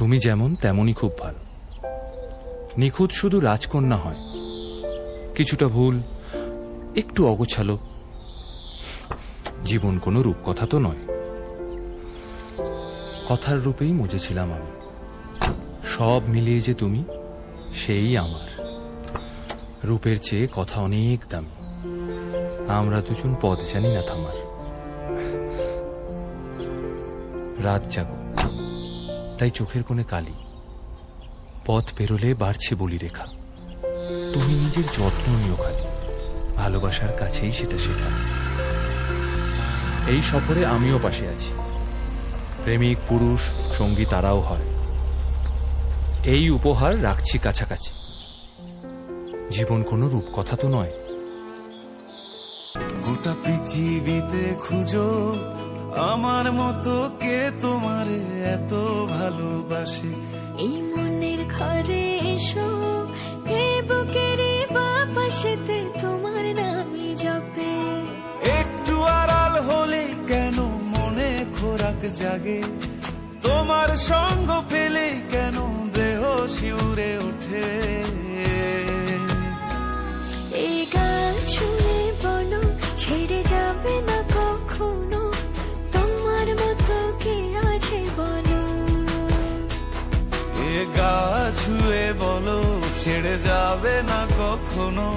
তুমি যেমন তেমনই খুব ভালো। নিখুঁত শুধু রাজকন্যা হয়, কিছুটা ভুল, একটু অগোছালো। জীবন কোনো রূপকথা তো নয়। কথার রূপেই মজেছিলাম আমি। সব মিলিয়ে যে তুমি, সেই আমার। রূপের চেয়ে কথা অনেক দামি। আমরা দুজন পথ জানি না থামার। রাত জাগো, তাই চোখের কোণে কালি। পথ পেরোলে বাড়ছে বলি রেখা। তুমি নিজের যত্ন নিও খালি, ভালোবাসার কাছেই সেটা শেখা। এই সফরে আমিও পাশে আছি। প্রেমিক পুরুষ সঙ্গী তারাও হয়। এই উপহার রাখছি কাছাকাছি। জীবন কোনো রূপকথা তো নয়। গোটা পৃথিবীতে খুঁজো আমার মতো কে তোমারে এত ভালোবাসে। এই মনের ঘরে এসো, এ বুকের বাপাশেতে তোমার নামই জপে। একটু আড়াল হলে কেন মনে খোরাক জাগে, তোমার সঙ্গ পেলে কেন দেহ শিউরে ওঠে। এই গান ছুঁয়ে বলো ছেড়ে যাবে না কখনো, তোমার মতো কে আছে বলো। এ গা ছুঁয়ে বলো ছেড়ে যাবে না কখনো,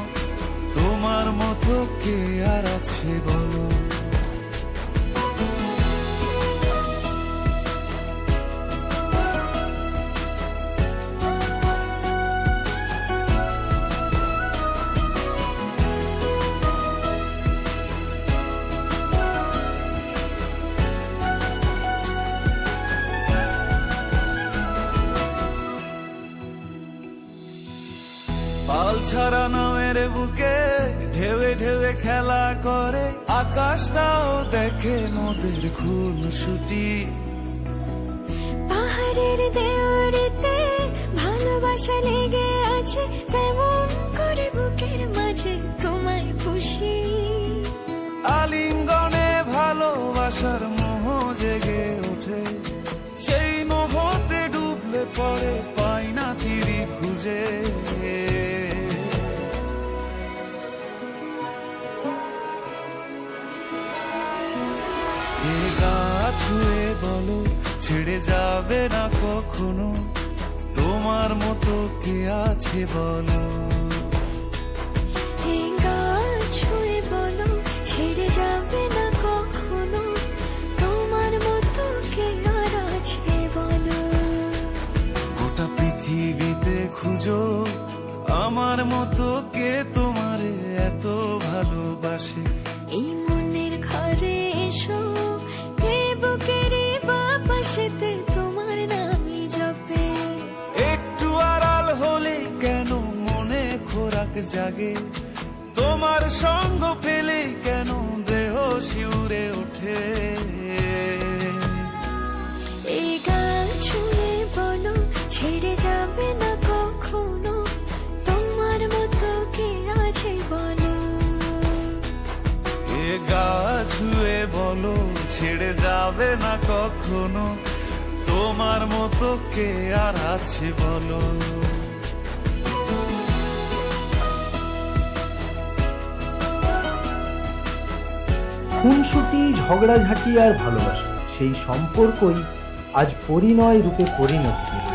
তোমার মতো কে আর আছে বলো। পাল ছাড়া নামের বুকে ঢেউে ঢেউে খেলা করে, আকাশটাও দেখে নদীর খুনসুটি। পাহাড়ের দেওয়ারিতে ভালোবাসা লেগে আছে, তেমন করে বুকের মাঝে তোমায় পুষি। আলিঙ্গনে ভালোবাসার মোহ জেগে ওঠে, সেই মোহতে ডুবলে পড়ে পাই না তীরি খুঁজে। এ গা ছুঁয়ে বলো ছেড়ে যাবে না কখনো, তোমার মতো কে আছে বলো। এই গান ছুঁয়ে বলো ছেড়ে যাবে না কখনো, তোমার মতো কে আর আছে বলো। গোটা পৃথিবীতে খুঁজো আমার মতো কে তোমারে এত ভালোবাসে। এই মনের ঘরে এসো, এ বুকের বাপাশেতে তোমার নামই জপে। একটু আড়াল হলে কেন মনে খোরাক জাগে, তোমার সঙ্গ পেলে কেন দেহ শিউরে ওঠে। এই গান ছুঁয়ে বলো ছেড়ে যাবে না কখনো, তোমার মতো কে আছে বলো। এ গা ছুঁয়ে বলো ছেড়ে যাবে না কখনো, তোমার মতো কে আর আছে বলো। খুনসুটি, ঝগড়াঝাঁটি আর ভালোবাসা, সেই সম্পর্কই আজ পরিণয় রূপে পরিণতি পেল।